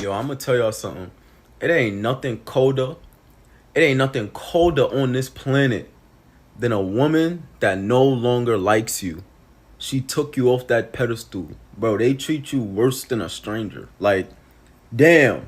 Yo, I'm gonna tell y'all something. It ain't nothing colder. It ain't nothing colder on this planet than a woman that no longer likes you. She took you off that pedestal. Bro, they treat you worse than a stranger. Like, damn.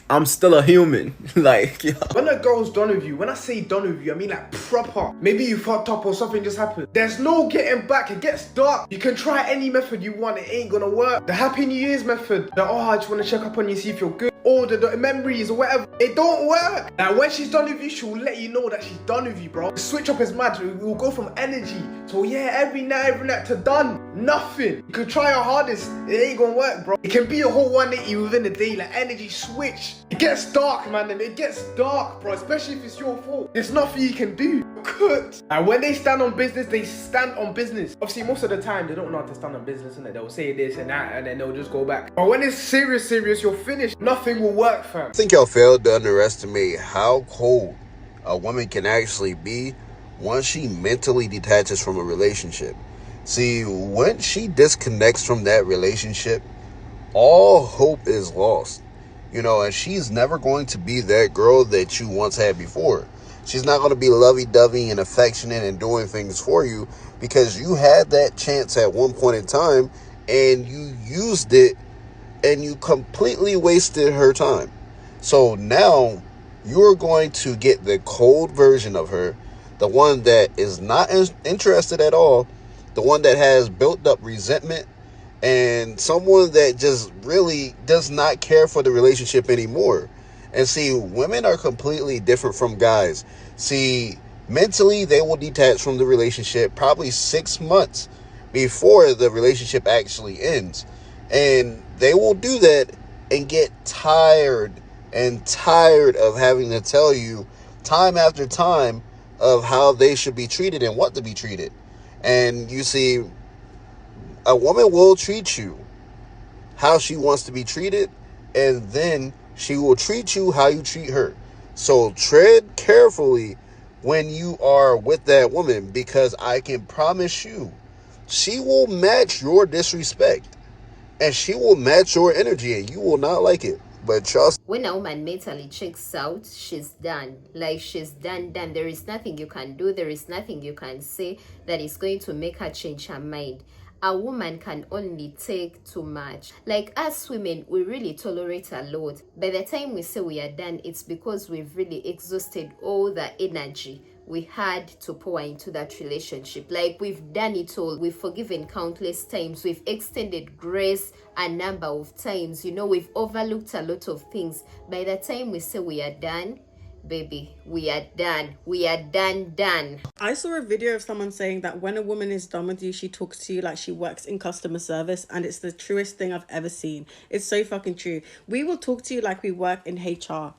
I'm still a human. Like, yo. When a girl's done with you, when I say done with you, I mean like proper. Maybe you fucked up or something just happened. There's no getting back. It gets dark. You can try any method you want. It ain't gonna work. The Happy New Year's method. The I just want to check up on you, see if you're good. Or the memories or whatever. It don't work. Like when she's done with you, she'll let you know that she's done with you, bro. The switch up is mad. We'll go from energy to every night to done. Nothing. You can try your hardest. It ain't gonna work, bro. It can be a whole 180 within a day. Like energy switch. It gets dark, man. And it gets dark, bro. Especially if it's your fault. There's nothing you can do. Cooked. And when they stand on business, they stand on business. Obviously, most of the time, they don't know how to stand on business, and they'll say this and that, and then they'll just go back. But when it's serious, you're finished. Nothing will work, fam. I think y'all failed to underestimate how cold a woman can actually be once she mentally detaches from a relationship. See, when she disconnects from that relationship, all hope is lost. And she's never going to be that girl that you once had before. She's not going to be lovey-dovey and affectionate and doing things for you because you had that chance at one point in time and you used it and you completely wasted her time. So now you're going to get the cold version of her, the one that is not interested at all, the one that has built up resentment, and someone that just really does not care for the relationship anymore. And see, women are completely different from guys. See, mentally, they will detach from the relationship probably 6 months before the relationship actually ends. And they will do that and get tired of having to tell you time after time of how they should be treated and what to be treated. And you see, a woman will treat you how she wants to be treated, and then she will treat you how you treat her. So tread carefully when you are with that woman, because I can promise you, she will match your disrespect and she will match your energy and you will not like it. But trust. When a woman mentally checks out, she's done. Like she's done. There is nothing you can do. There is nothing you can say that is going to make her change her mind. A woman can only take too much. Like us women, we really tolerate a lot. By the time we say we are done, it's because we've really exhausted all the energy we had to pour into that relationship. Like we've done it all. We've forgiven countless times. We've extended grace a number of times. We've overlooked a lot of things. By the time we say we are done, baby, we are done. We are done. I saw a video of someone saying that when a woman is done with you, she talks to you like she works in customer service, and it's the truest thing I've ever seen. It's so fucking true. We will talk to you like we work in HR.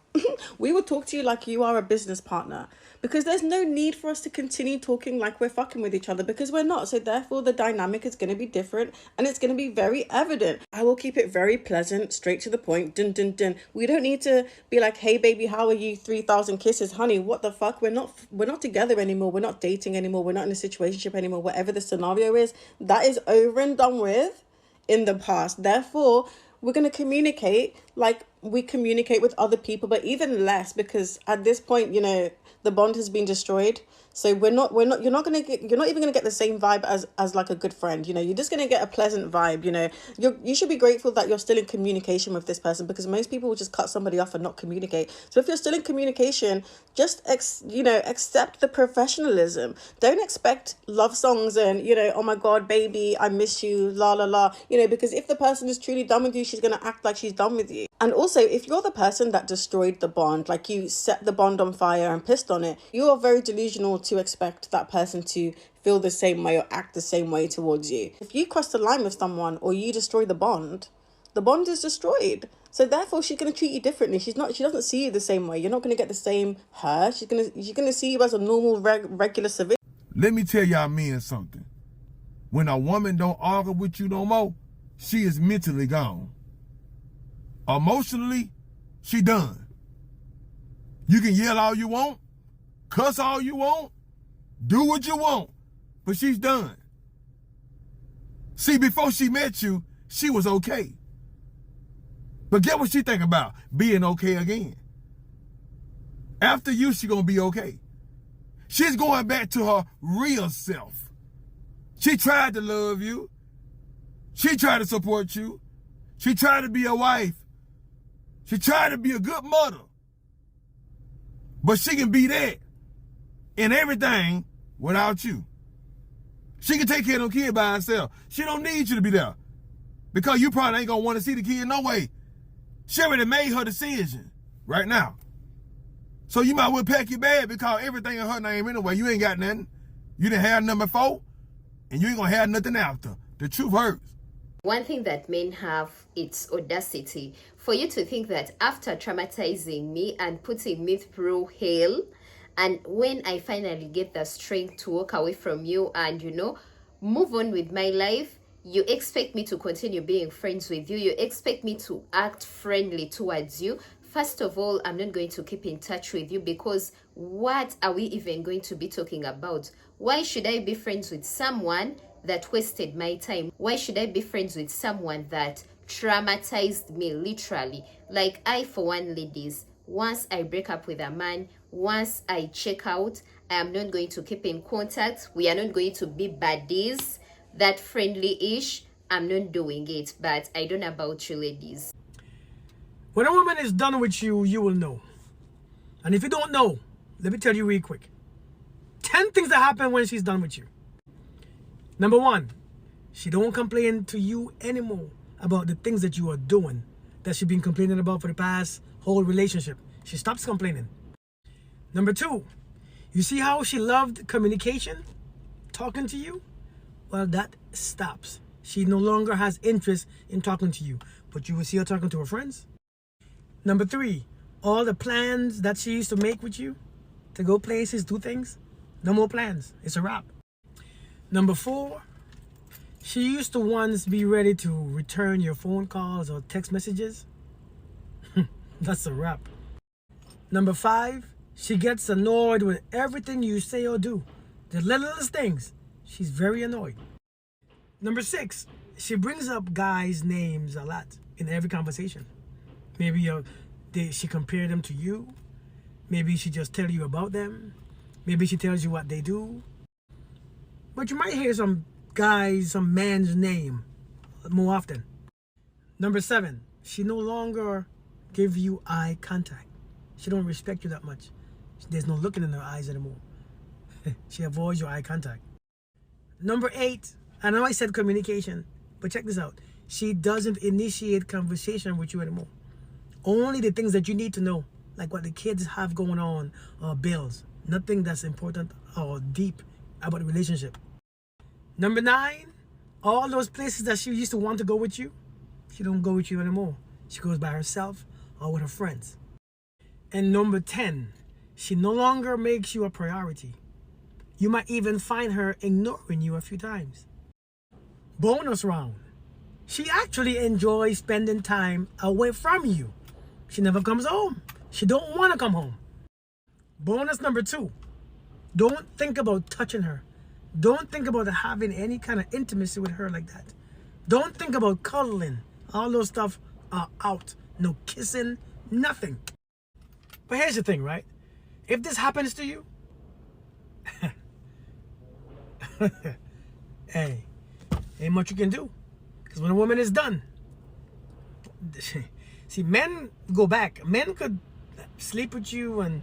We will talk to you like you are a business partner, because there's no need for us to continue talking like we're fucking with each other, because we're not. So therefore the dynamic is going to be different and it's going to be very evident. I will keep it very pleasant, straight to the point. Dun dun dun. We don't need to be like, hey baby, how are you? 3,000 kisses, honey. What the fuck? We're not together anymore. We're not dating anymore. We're not in a situationship anymore. Whatever the scenario is, that is over and done with in the past. Therefore, we're going to communicate like we communicate with other people, but even less, because at this point, the bond has been destroyed. So you're not even gonna get the same vibe as like a good friend. You're just gonna get a pleasant vibe. You should be grateful that you're still in communication with this person, because most people will just cut somebody off and not communicate. So if you're still in communication, just accept the professionalism. Don't expect love songs and oh my god baby, I miss you, la la la, because if the person is truly done with you, she's gonna act like she's done with you. And also, if you're the person that destroyed the bond, like you set the bond on fire and pissed on it, you are very delusional to expect that person to feel the same way or act the same way towards you. If you cross the line with someone or you destroy the bond is destroyed. So therefore, she's going to treat you differently. She doesn't see you the same way. You're not going to get the same her. She's going to see you as a normal, regular civilian. Let me tell y'all men something. When a woman don't argue with you no more, she is mentally gone. Emotionally, she done. You can yell all you want, cuss all you want, do what you want, but she's done. See, before she met you, she was okay. But get what she think about being okay again. After you, she gonna be okay. She's going back to her real self. She tried to love you. She tried to support you. She tried to be a wife. She tried to be a good mother. But she can be that in everything without you. She can take care of them kids by herself. She don't need you to be there. Because you probably ain't gonna want to see the kid no way. She already made her decision right now. So you might well pack your bag because everything in her name anyway. You ain't got nothing. You didn't have number 4, and you ain't gonna have nothing after. The truth hurts. One thing that men have, it's audacity. For you to think that after traumatizing me and putting me through hell, and when I finally get the strength to walk away from you and, move on with my life, you expect me to continue being friends with you. You expect me to act friendly towards you. First of all, I'm not going to keep in touch with you because what are we even going to be talking about? Why should I be friends with someone that wasted my time? Why should I be friends with someone that traumatized me literally? Like I, for one, ladies, once I break up with a man, once I check out, I am not going to keep in contact. We are not going to be buddies, that friendly-ish. I'm not doing it, but I don't know about you ladies. When a woman is done with you, you will know. And if you don't know, let me tell you real quick. 10 things that happen when she's done with you. Number 1, she don't complain to you anymore about the things that you are doing that she's been complaining about for the past whole relationship. She stops complaining. Number 2, you see how she loved communication, talking to you? Well, that stops. She no longer has interest in talking to you, but you will see her talking to her friends. Number 3, all the plans that she used to make with you to go places, do things, no more plans. It's a wrap. Number 4, she used to once be ready to return your phone calls or text messages. That's a wrap. Number 5, she gets annoyed with everything you say or do. The littlest things, she's very annoyed. Number 6, she brings up guys' names a lot in every conversation. Maybe she compared them to you. Maybe she just tell you about them. Maybe she tells you what they do. But you might hear some man's name more often. Number 7, she no longer give you eye contact. She don't respect you that much. There's no looking in her eyes anymore. She avoids your eye contact. Number 8, I know I said communication, but check this out. She doesn't initiate conversation with you anymore. Only the things that you need to know, like what the kids have going on or bills. Nothing that's important or deep about the relationship. Number 9, all those places that she used to want to go with you, she don't go with you anymore. She goes by herself or with her friends. And number 10, she no longer makes you a priority. You might even find her ignoring you a few times. Bonus round. She actually enjoys spending time away from you. She never comes home. She don't want to come home. Bonus number 2. Don't think about touching her. Don't think about having any kind of intimacy with her like that. Don't think about cuddling. All those stuff are out. No kissing, nothing. But here's the thing, right? If this happens to you, hey, ain't much you can do. Because when a woman is done, see, men go back. Men could sleep with you and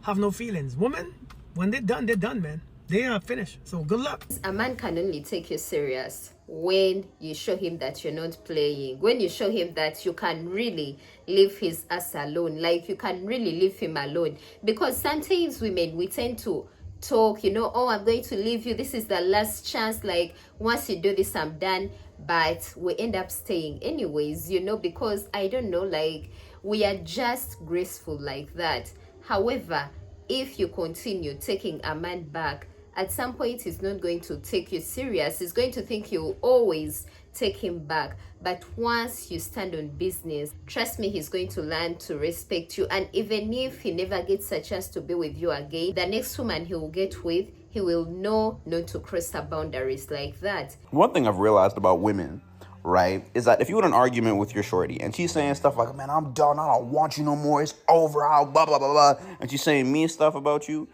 have no feelings. Women, when they're done, man. They are finished. So good luck. A man can only take you serious when you show him that you're not playing. When you show him that you can really leave his ass alone. Like you can really leave him alone. Because sometimes women, we tend to talk, oh, I'm going to leave you. This is the last chance. Like once you do this, I'm done. But we end up staying anyways, because I don't know, like we are just graceful like that. However, if you continue taking a man back, at some point he's not going to take you serious. He's going to think you'll always take him back. But once you stand on business, trust me, he's going to learn to respect you. And even if he never gets a chance to be with you again, the next woman he will get with, he will know not to cross the boundaries like that. One thing I've realized about women, right, is that if you had an argument with your shorty and she's saying stuff like, man, I'm done, I don't want you no more, it's over, I'll blah, blah, blah, blah, and she's saying mean stuff about you,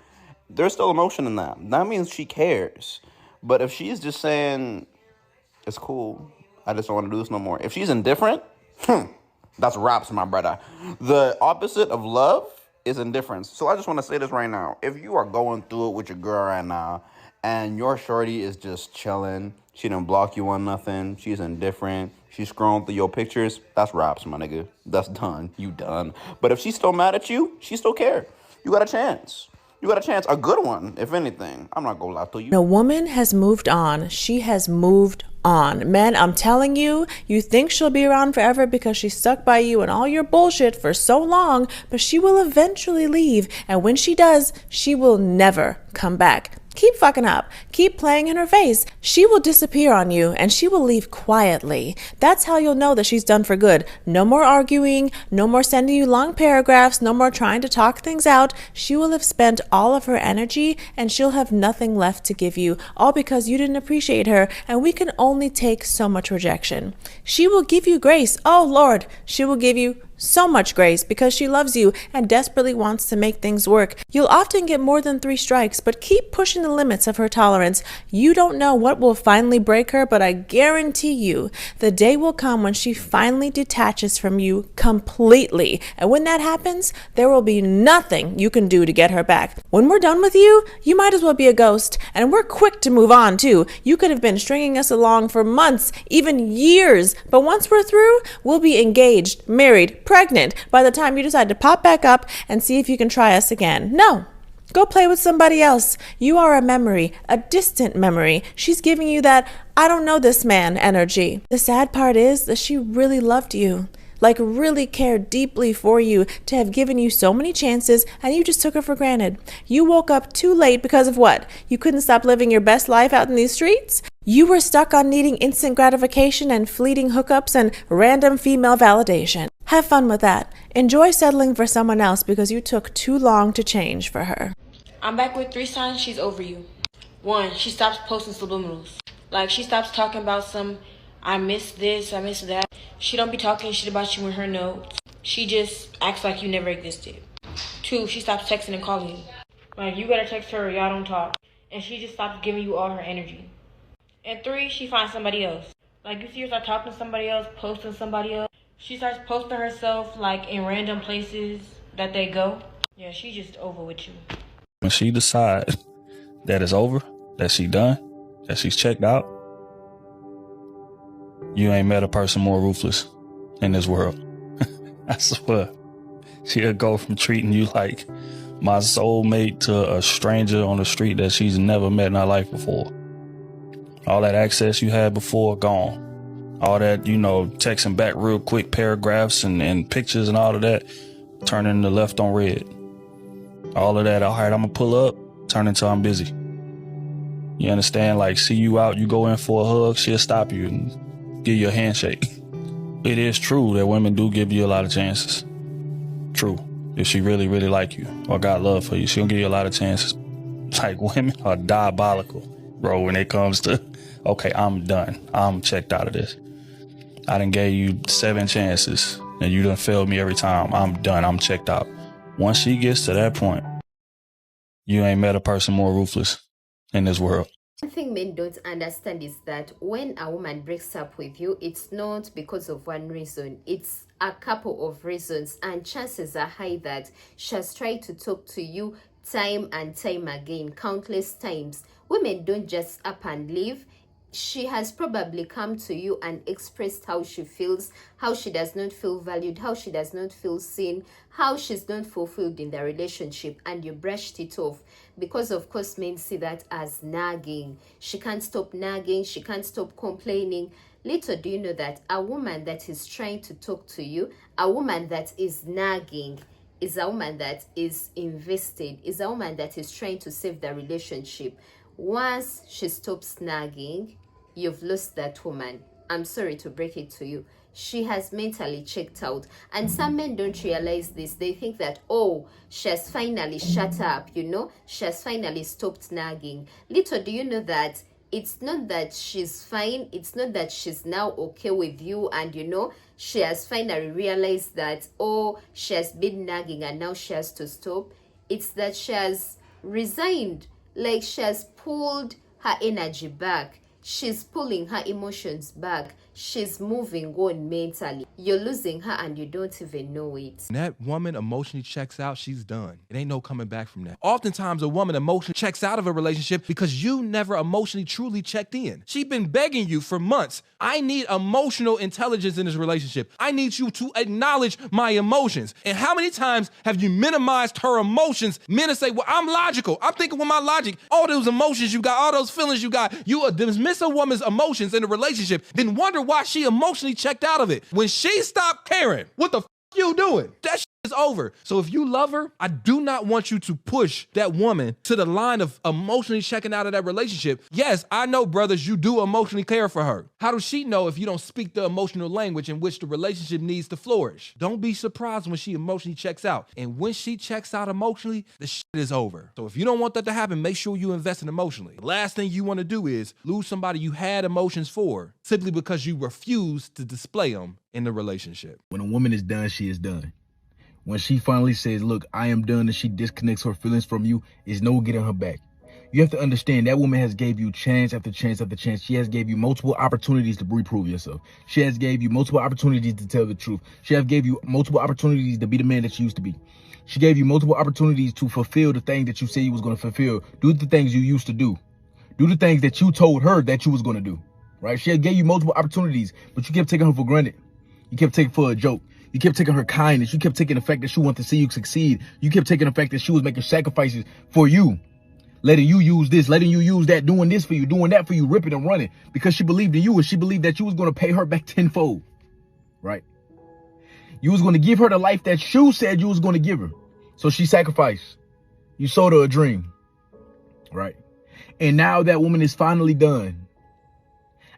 there's still emotion in that. That means she cares. But if she's just saying, it's cool, I just don't want to do this no more. If she's indifferent, that's raps, my brother. The opposite of love is indifference. So I just want to say this right now. If you are going through it with your girl right now, and your shorty is just chilling, she didn't block you on nothing, she's indifferent, she's scrolling through your pictures, that's raps, my nigga. That's done. You done. But if she's still mad at you, she still care. You got a chance. You got a chance, a good one, if anything. I'm not gonna lie to you. A woman has moved on. She has moved on. Man, I'm telling you, you think she'll be around forever because she stuck by you and all your bullshit for so long, but she will eventually leave. And when she does, she will never come back. Keep fucking up. Keep playing in her face. She will disappear on you and she will leave quietly. That's how you'll know that she's done for good. No more arguing, no more sending you long paragraphs, no more trying to talk things out. She will have spent all of her energy and she'll have nothing left to give you, all because you didn't appreciate her, and we can only take so much rejection. She will give you grace. Oh Lord, she will give you so much grace because she loves you and desperately wants to make things work. You'll often get more than 3 strikes, but keep pushing the limits of her tolerance. You don't know what will finally break her, but I guarantee you the day will come when she finally detaches from you completely. And when that happens, there will be nothing you can do to get her back. When we're done with you, you might as well be a ghost. And we're quick to move on too. You could have been stringing us along for months, even years, but once we're through, we'll be engaged, married, pregnant by the time you decide to pop back up and see if you can try us again. No. Go play with somebody else. You are a memory, a distant memory. She's giving you that I don't know this man energy. The sad part is that she really loved you. Like really cared deeply for you, to have given you so many chances and you just took her for granted. You woke up too late because of what? You couldn't stop living your best life out in these streets? You were stuck on needing instant gratification and fleeting hookups and random female validation. Have fun with that. Enjoy settling for someone else because you took too long to change for her. I'm back with 3 signs she's over you. 1, she stops posting subliminals. Like she stops talking about some, I miss this, I miss that. She don't be talking shit about you in her notes. She just acts like you never existed. 2, she stops texting and calling you. Like you gotta text her or y'all don't talk. And she just stops giving you all her energy. And 3, she finds somebody else. Like you see her start talking to somebody else, posting somebody else. She starts posting herself like in random places that they go. Yeah, she's just over with you. When she decides that it's over, that she done, that she's checked out, you ain't met a person more ruthless in this world. I swear. She'll go from treating you like my soulmate to a stranger on the street that she's never met in her life before. All that access you had before, gone. All that, texting back real quick paragraphs and pictures and all of that, turning to left on red. All of that, all right, I'm gonna pull up, turn into I'm busy. You understand? Like, see you out, you go in for a hug, she'll stop you and give you a handshake. It is true that women do give you a lot of chances. True. If she really, really like you or got love for you, she'll give you a lot of chances. Like, women are diabolical, bro, when it comes to, okay, I'm done. I'm checked out of this. I done gave you 7 chances and you done failed me every time. I'm done. I'm checked out. Once she gets to that point, you ain't met a person more ruthless in this world. One thing men don't understand is that when a woman breaks up with you, it's not because of one reason. It's a couple of reasons, and chances are high that she has tried to talk to you time and time again, countless times. Women don't just up and leave. She has probably come to you and expressed how she feels, how she does not feel valued, how she does not feel seen, how she's not fulfilled in the relationship, and you brushed it off because, of course, men see that as nagging. She can't stop nagging, she can't stop complaining. Little do you know that a woman that is trying to talk to you, a woman that is nagging, is a woman that is invested, is a woman that is trying to save the relationship. Once she stops nagging, you've lost that woman. I'm sorry to break it to you. She has mentally checked out. And some men don't realize this. They think that, oh, she has finally shut up, she has finally stopped nagging. Little do you know that it's not that she's fine, it's not that she's now okay with you, and she has finally realized that, oh, she has been nagging and now she has to stop. It's that she has resigned, like she has pulled her energy back, she's pulling her emotions back, she's moving on mentally. You're losing her and you don't even know it. When that woman emotionally checks out, she's done. It ain't no coming back from that. Oftentimes, a woman emotionally checks out of a relationship because you never emotionally truly checked in. She's been begging you for months. I need emotional intelligence in this relationship. I need you to acknowledge my emotions. And how many times have you minimized her emotions? Men to say, well, I'm logical. I'm thinking with my logic. All those emotions you got, all those feelings you got, you dismiss a woman's emotions in a relationship, then wonder why she emotionally checked out of it. When she stopped caring, what the you doing? That shit is over. So if you love her, I do not want you to push that woman to the line of emotionally checking out of that relationship. Yes, I know, brothers, you do emotionally care for her. How does she know if you don't speak the emotional language in which the relationship needs to flourish? Don't be surprised when she emotionally checks out. And when she checks out emotionally, the shit is over. So if you don't want that to happen, make sure you invest in emotionally. The last thing you want to do is lose somebody you had emotions for simply because you refuse to display them in the relationship. When a woman is done, she is done. When she finally says, look, I am done, and she disconnects her feelings from you, is no getting her back. You have to understand that woman has gave you chance after chance after chance. She has gave you multiple opportunities to reprove yourself. She has gave you multiple opportunities to tell the truth. She has gave you multiple opportunities to be the man that you used to be. She gave you multiple opportunities to fulfill the thing that you said you was going to fulfill. Do the things you used to do. Do the things that you told her that you was going to do. Right? She gave you multiple opportunities, but you kept taking her for granted. You kept taking for a joke. You kept taking her kindness. You kept taking the fact that she wanted to see you succeed. You kept taking the fact that she was making sacrifices for you. Letting you use this, letting you use that, doing this for you, doing that for you, ripping and running. Because she believed in you and she believed that you was going to pay her back tenfold. Right? You was going to give her the life that you said you was going to give her. So she sacrificed. You sold her a dream. Right? And now that woman is finally done.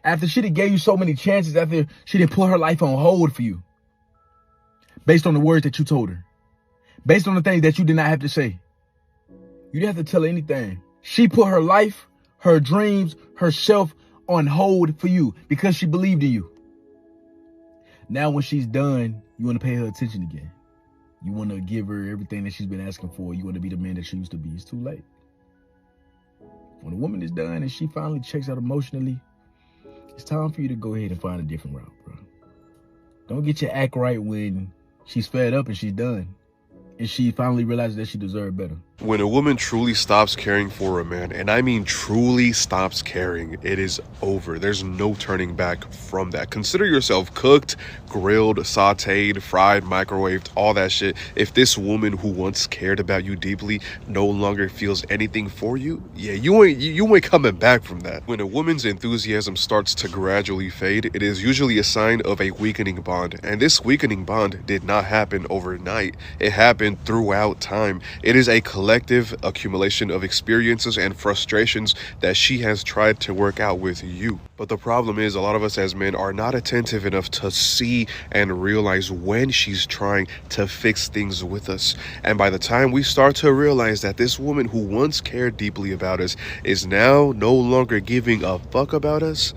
After she done gave you so many chances, after she done put her life on hold for you. Based on the words that you told her. Based on the things that you did not have to say. You didn't have to tell her anything. She put her life, her dreams, herself on hold for you because she believed in you. Now when she's done, you want to pay her attention again. You want to give her everything that she's been asking for. You want to be the man that she used to be. It's too late. When a woman is done and she finally checks out emotionally, it's time for you to go ahead and find a different route, bro. Don't get your act right when she's fed up and she's done. And she finally realizes that she deserved better. When a woman truly stops caring for a man, and I mean truly stops caring, it is over. There's no turning back from that. Consider yourself cooked, grilled, sauteed, fried, microwaved, all that shit. If this woman who once cared about you deeply no longer feels anything for you, yeah, you ain't coming back from that. When a woman's enthusiasm starts to gradually fade, it is usually a sign of a weakening bond. And this weakening bond did not happen overnight. It happened throughout time. It is a collective accumulation of experiences and frustrations that she has tried to work out with you. But the problem is, a lot of us as men are not attentive enough to see and realize when she's trying to fix things with us. And by the time we start to realize that this woman who once cared deeply about us is now no longer giving a fuck about us,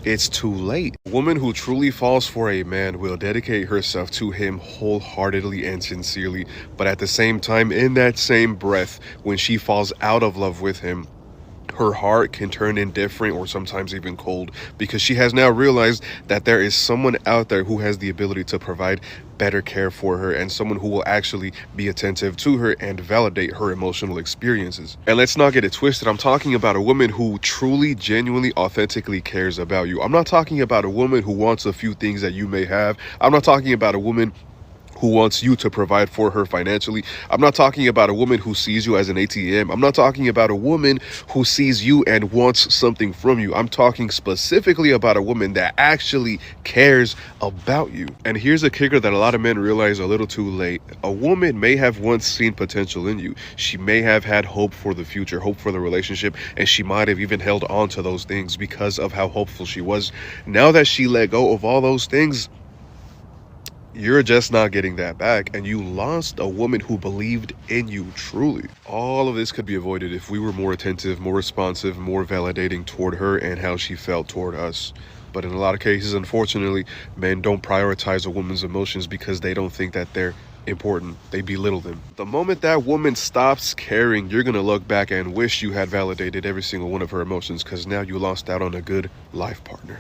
it's too late. A woman who truly falls for a man will dedicate herself to him wholeheartedly and sincerely, but at the same time, in that same breath, when she falls out of love with him, her heart can turn indifferent or sometimes even cold, because she has now realized that there is someone out there who has the ability to provide better care for her, and someone who will actually be attentive to her and validate her emotional experiences. And let's not get it twisted. I'm talking about a woman who truly, genuinely, authentically cares about you. I'm not talking about a woman who wants a few things that you may have. I'm not talking about a woman who wants you to provide for her financially. I'm not talking about a woman who sees you as an ATM. I'm not talking about a woman who sees you and wants something from you. I'm talking specifically about a woman that actually cares about you. And here's a kicker that a lot of men realize a little too late. A woman may have once seen potential in you. She may have had hope for the future, hope for the relationship, and she might have even held on to those things because of how hopeful she was. Now that she let go of all those things, You're just not getting that back, and you lost a woman who believed in you truly. All of this could be avoided if we were more attentive, more responsive, more validating toward her and how she felt toward us. But in a lot of cases, unfortunately, men don't prioritize a woman's emotions because they don't think that they're important. They belittle them. The moment that woman stops caring, you're gonna look back and wish you had validated every single one of her emotions, because now you lost out on a good life partner.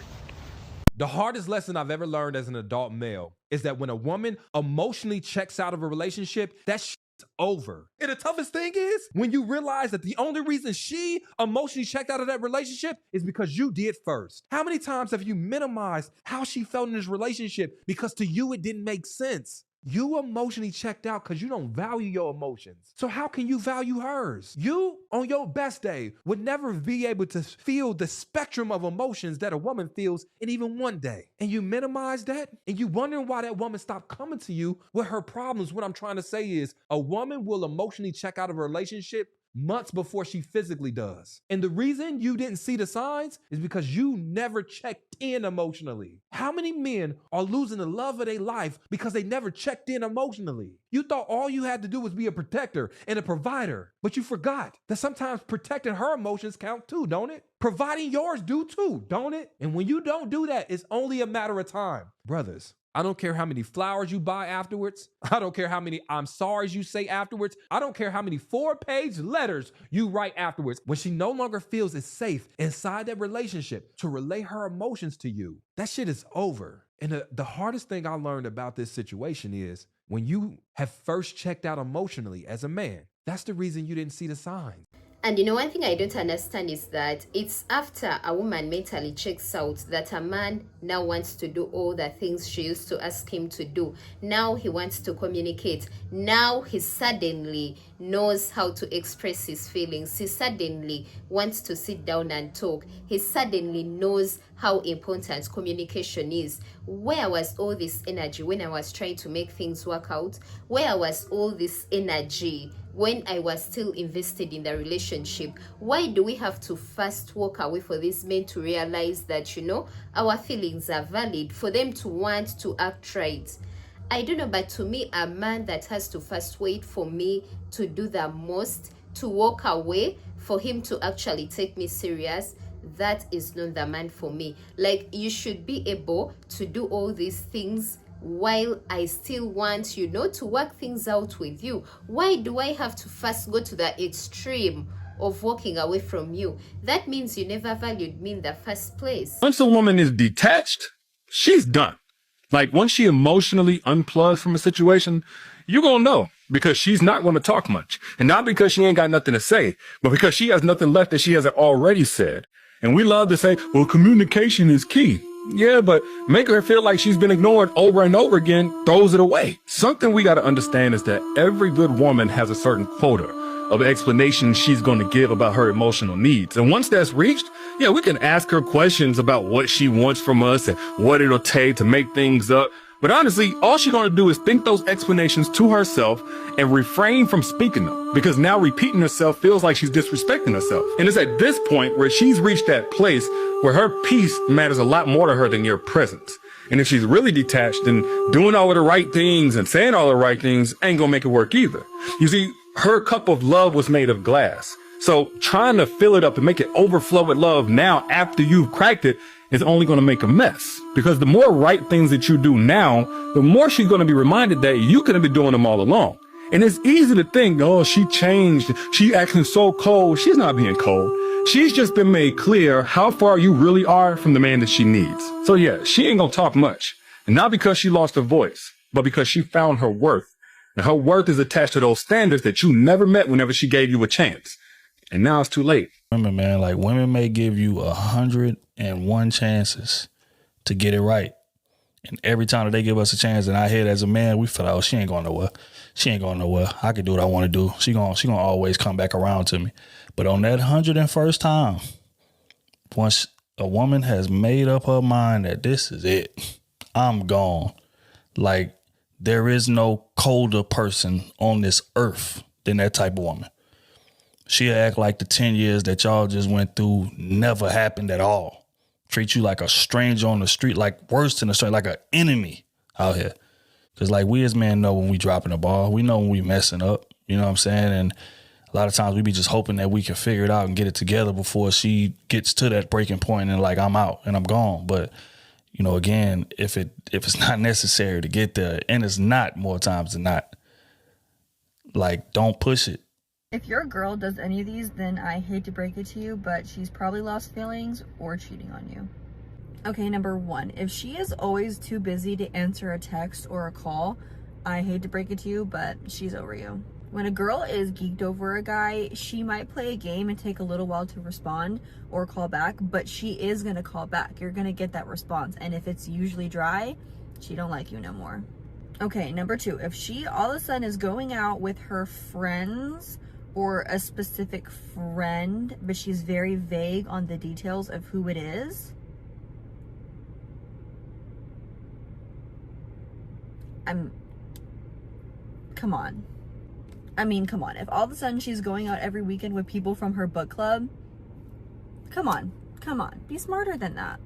The hardest lesson I've ever learned as an adult male is that when a woman emotionally checks out of a relationship, that shit's over. And the toughest thing is when you realize that the only reason she emotionally checked out of that relationship is because you did first. How many times have you minimized how she felt in this relationship because to you it didn't make sense? You emotionally checked out because you don't value your emotions. So how can you value hers? You, on your best day, would never be able to feel the spectrum of emotions that a woman feels in even one day. And you minimize that, and you wondering why that woman stopped coming to you with her problems. What I'm trying to say is a woman will emotionally check out of a relationship months before she physically does. And the reason you didn't see the signs is because you never checked in emotionally. How many men are losing the love of their life because they never checked in emotionally? You thought all you had to do was be a protector and a provider, but you forgot that sometimes protecting her emotions count too, don't it? Providing yours do too, don't it? And when you don't do that, it's only a matter of time. Brothers, I don't care how many flowers you buy afterwards. I don't care how many I'm sorry's you say afterwards. I don't care how many 4-page letters you write afterwards. When she no longer feels it's safe inside that relationship to relay her emotions to you, that shit is over. And the hardest thing I learned about this situation is when you have first checked out emotionally as a man, that's the reason you didn't see the signs. And you know, one thing I don't understand is that it's after a woman mentally checks out that a man now wants to do all the things she used to ask him to do. Now he wants to communicate. Now he suddenly knows how to express his feelings. He suddenly wants to sit down and talk. He suddenly knows how important communication is. Where was all this energy when I was trying to make things work out? Where was all this energy when I was still invested in the relationship? Why do we have to first walk away for these men to realize that, you know, our feelings are valid, for them to want to act right? I don't know, but to me, a man that has to first wait for me to do the most, to walk away, for him to actually take me serious, that is not the man for me. Like, you should be able to do all these things while I still want, you know, to work things out with you. Why do I have to first go to the extreme of walking away from you? That means you never valued me in the first place. Once a woman is detached, she's done. Like, once she emotionally unplugs from a situation, you're gonna know, because she's not gonna talk much. And not because she ain't got nothing to say, but because she has nothing left that she hasn't already said. And we love to say, well, communication is key. Yeah, but make her feel like she's been ignored over and over again throws it away. Something we got to understand is that every good woman has a certain quota of explanation she's going to give about her emotional needs. And once that's reached, yeah, we can ask her questions about what she wants from us and what it'll take to make things up. But honestly, all she's going to do is think those explanations to herself and refrain from speaking them, because now repeating herself feels like she's disrespecting herself. And it's at this point where she's reached that place where her peace matters a lot more to her than your presence. And if she's really detached, then doing all of the right things and saying all the right things ain't gonna make it work either. You see, her cup of love was made of glass. So trying to fill it up and make it overflow with love now after you've cracked it is only going to make a mess. Because the more right things that you do now, the more she's going to be reminded that you could have been doing them all along. And it's easy to think, oh, she changed. She acting so cold. She's not being cold. She's just been made clear how far you really are from the man that she needs. So yeah, she ain't going to talk much. And not because she lost her voice, but because she found her worth. And her worth is attached to those standards that you never met whenever she gave you a chance. And now it's too late. Women, man, like, women may give you 101 chances to get it right. And every time that they give us a chance, and I hear it as a man, we feel like, oh, she ain't going nowhere. She ain't going nowhere. I can do what I want to do. She gonna always come back around to me. But on that 101st time, once a woman has made up her mind that this is it, I'm gone. Like, there is no colder person on this earth than that type of woman. She'll act like the 10 years that y'all just went through never happened at all. Treat you like a stranger on the street, like worse than a stranger, like an enemy out here. Because, like, we as men know when we dropping the ball. We know when we messing up. You know what I'm saying? And a lot of times we be just hoping that we can figure it out and get it together before she gets to that breaking point and, like, I'm out and I'm gone. But, you know, again, if it's not necessary to get there, and it's not more times than not, like, don't push it. If your girl does any of these, then I hate to break it to you, but she's probably lost feelings or cheating on you. Okay, number one, if she is always too busy to answer a text or a call, I hate to break it to you, but she's over you. When a girl is geeked over a guy, she might play a game and take a little while to respond or call back, but she is gonna call back. You're gonna get that response, and if it's usually dry, she don't like you no more. Okay, number two, if she all of a sudden is going out with her friends or a specific friend, but she's very vague on the details of who it is, come on. I mean, come on. If all of a sudden she's going out every weekend with people from her book club, come on. Be smarter than that.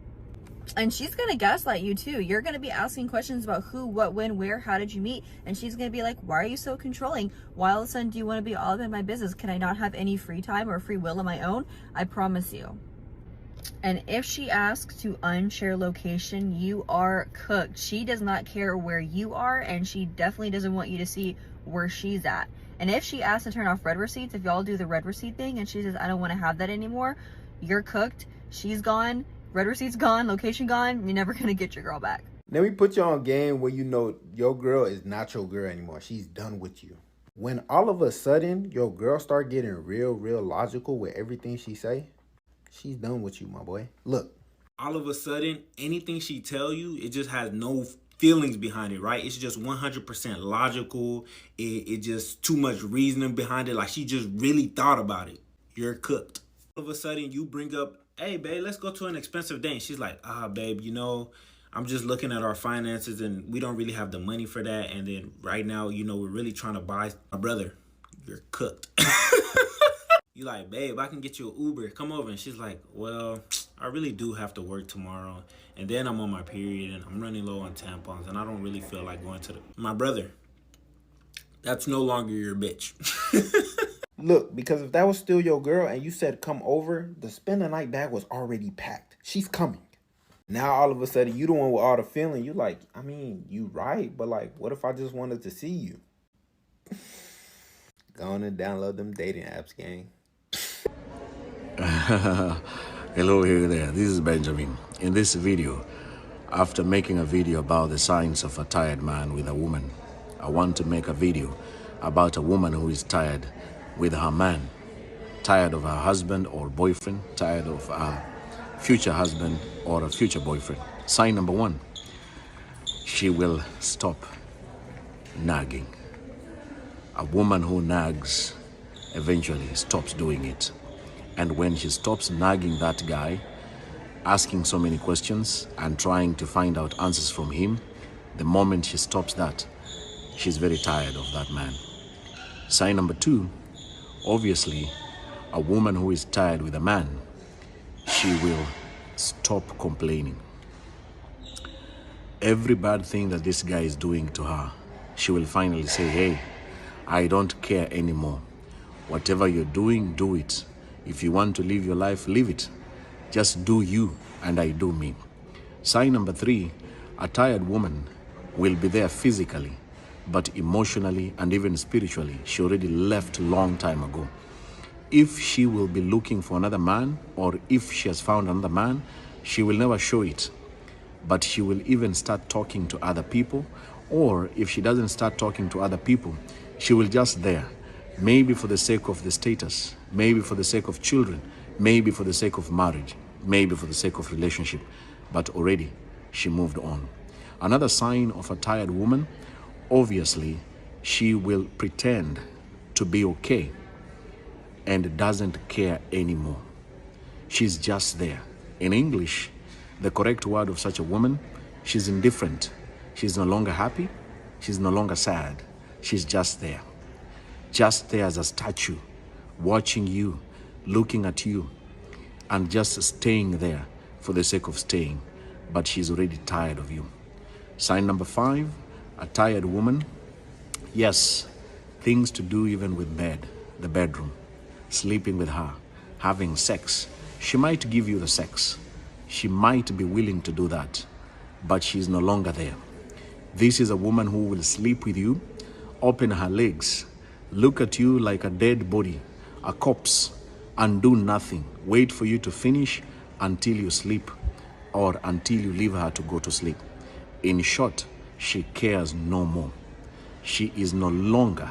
And she's gonna gaslight you too. You're gonna be asking questions about who, what, when, where, how did you meet? And she's gonna be like, why are you so controlling? Why all of a sudden do you want to be all up in my business? Can I not have any free time or free will of my own? I promise you. And if she asks to unshare location, you are cooked. She does not care where you are, and she definitely doesn't want you to see where she's at. And if she asks to turn off red receipts, if y'all do the red receipt thing and she says, I don't want to have that anymore, you're cooked. She's gone. Red receipt's gone. Location gone. You're never going to get your girl back. Let me put you on a game where you know your girl is not your girl anymore. She's done with you. When all of a sudden your girl start getting real logical with everything she say, she's done with you, my boy. Look. All of a sudden, anything she tell you, it just has no feelings behind it, right? It's just 100% logical. It just too much reasoning behind it. Like she just really thought about it. You're cooked. All of a sudden, you bring up, hey, babe, let's go to an expensive date. And she's like, babe, you know, I'm just looking at our finances and we don't really have the money for that. And then right now, you know, we're really trying to buy my brother. You're cooked. You like, babe, I can get you an Uber. Come over. And she's like, well, I really do have to work tomorrow. And then I'm on my period and I'm running low on tampons. And I don't really feel like going to my brother. That's no longer your bitch. Look, because if that was still your girl and you said come over, the spend the night bag was already packed. She's coming. Now all of a sudden you the one with all the feeling. You like, I mean, you right, but like, what if I just wanted to see you? Go on and download them dating apps, gang. Hello there, this is Benjamin. In this video, after making a video about the signs of a tired man with a woman, I want to make a video about a woman who is tired with her man, tired of her husband or boyfriend, tired of her future husband or a future boyfriend. Sign number one, she will stop nagging. A woman who nags eventually stops doing it. And when she stops nagging that guy, asking so many questions and trying to find out answers from him, the moment she stops that, she's very tired of that man. Sign number two, obviously, a woman who is tired with a man, she will stop complaining. Every bad thing that this guy is doing to her, she will finally say, hey, I don't care anymore. Whatever you're doing, do it. If you want to live your life, live it. Just do you and I do me. Sign number three, a tired woman will be there physically, but emotionally and even spiritually, she already left a long time ago. If she will be looking for another man, or if she has found another man, she will never show it. But she will even start talking to other people, or if she doesn't start talking to other people, she will just there. Maybe for the sake of the status, maybe for the sake of children, maybe for the sake of marriage, maybe for the sake of relationship, but already she moved on. Another sign of a tired woman, obviously, she will pretend to be okay and doesn't care anymore. She's just there. In English, the correct word of such a woman, she's indifferent. She's no longer happy. She's no longer sad. She's just there. Just there as a statue, watching you, looking at you, and just staying there for the sake of staying. But she's already tired of you. Sign number five, A tired woman, yes, things to do even with bed, the bedroom, sleeping with her, having sex. She might give you the sex. She might be willing to do that, but she's no longer there. This is a woman who will sleep with you, open her legs, look at you like a dead body, a corpse, and do nothing. Wait for you to finish until you sleep or until you leave her to go to sleep. In short, she cares no more. She is no longer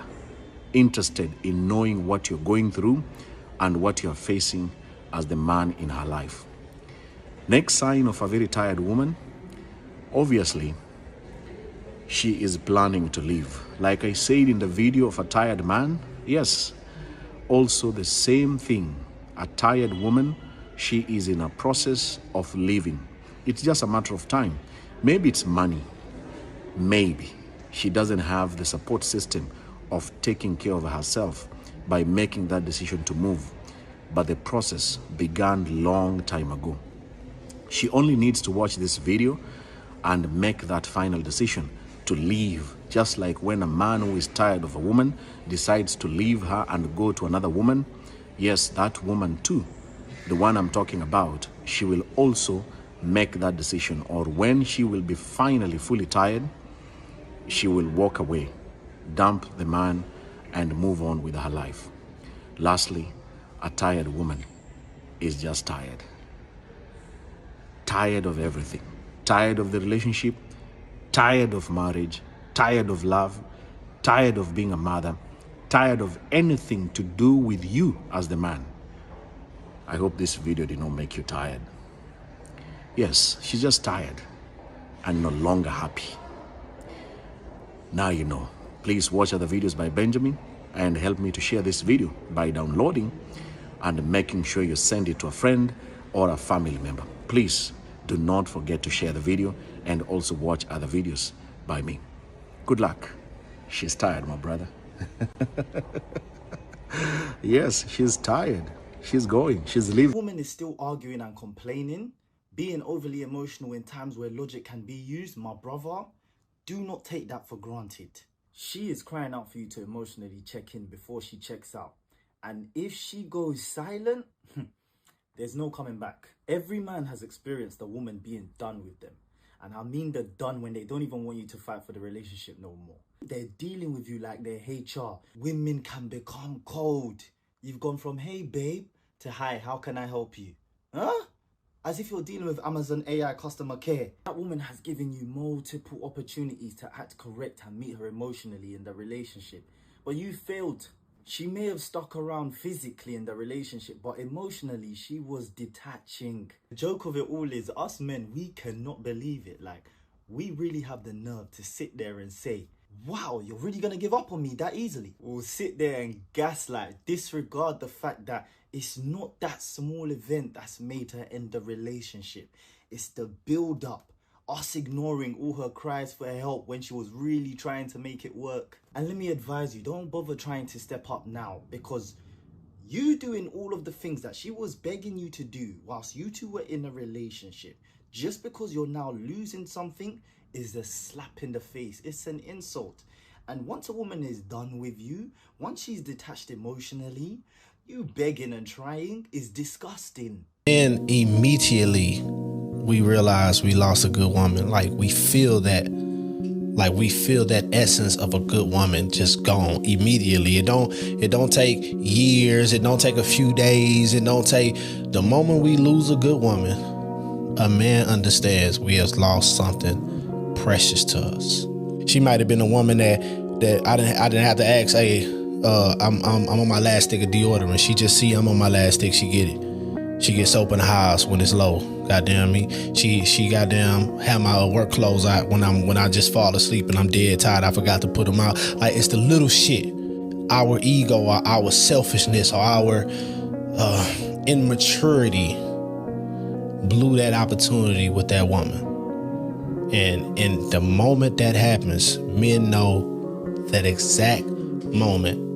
interested in knowing what you're going through and what you're facing as the man in her life. Next sign of a very tired woman, obviously, she is planning to leave. Like I said in the video of a tired man, yes, also the same thing. A tired woman, she is in a process of leaving. It's just a matter of time. Maybe it's money. Maybe she doesn't have the support system of taking care of herself by making that decision to move. But the process began long time ago. She only needs to watch this video and make that final decision to leave. Just like when a man who is tired of a woman decides to leave her and go to another woman, yes, that woman too, the one I'm talking about, she will also make that decision. Or when she will be finally fully tired, she will walk away, dump the man, and move on with her life. Lastly, a tired woman is just tired. Tired of everything. Tired of the relationship, tired of marriage, tired of love, tired of being a mother, tired of anything to do with you as the man. I hope this video did not make you tired. Yes, she's just tired and no longer happy. Now you know. Please watch other videos by Benjamin and help me to share this video by downloading and making sure you send it to a friend or a family member. Please do not forget to share the video and also watch other videos by me. Good luck. She's tired, my brother. Yes, she's tired. She's going. She's leaving. Woman is still arguing and complaining, being overly emotional in times where logic can be used. My brother, do not take that for granted. She is crying out for you to emotionally check in before she checks out. And if she goes silent, there's no coming back. Every man has experienced a woman being done with them. And I mean the done when they don't even want you to fight for the relationship no more. They're dealing with you like they're HR. Women can become cold. You've gone from, hey babe, to hi, how can I help you? Huh? As if you're dealing with Amazon AI customer care. That woman has given you multiple opportunities to act correct and meet her emotionally in the relationship. But you failed. She may have stuck around physically in the relationship, but emotionally, she was detaching. The joke of it all is us men, we cannot believe it. Like, we really have the nerve to sit there and say, wow, you're really going to give up on me that easily? We'll sit there and gaslight, disregard the fact that it's not that small event that's made her end the relationship. It's the build-up. Us ignoring all her cries for help when she was really trying to make it work. And let me advise you, don't bother trying to step up now, because you doing all of the things that she was begging you to do whilst you two were in a relationship, just because you're now losing something, is a slap in the face. It's an insult. And once a woman is done with you, once she's detached emotionally, you begging and trying is disgusting. And immediately we realize we lost a good woman. Like we feel that essence of a good woman just gone immediately. It don't take years. It don't take a few days. It don't take the moment we lose a good woman. A man understands we have lost something precious to us. She might have been a woman that I didn't have to ask, hey, I'm on my last stick of deodorant. She just see I'm on my last stick, she get it. She gets soap in the house when it's low. Goddamn me. She goddamn have my work clothes out when I just fall asleep and I'm dead tired. I forgot to put them out. Like, it's the little shit. Our ego or our selfishness or our immaturity blew that opportunity with that woman. And in the moment that happens, men know that exact moment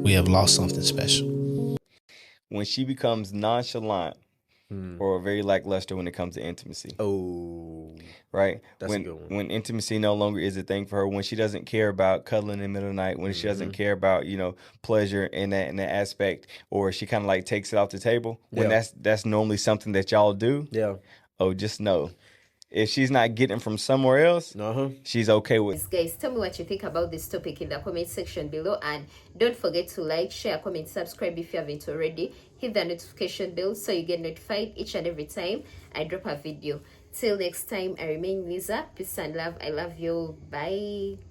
we have lost something special. When she becomes nonchalant or very lackluster when it comes to intimacy. Oh, right? that's a good one. When intimacy no longer is a thing for her, when she doesn't care about cuddling in the middle of the night, when she doesn't care about, you know, pleasure in that aspect, or she kind of like takes it off the table, when that's normally something that y'all do. Yeah. Oh, just know, if she's not getting from somewhere else, she's okay with. Guys, tell me what you think about this topic in the comment section below, and don't forget to like, share, comment, subscribe if you haven't already. Hit the notification bell so you get notified each and every time I drop a video. Till next time, I remain Lisa. Peace and love. I love you. Bye.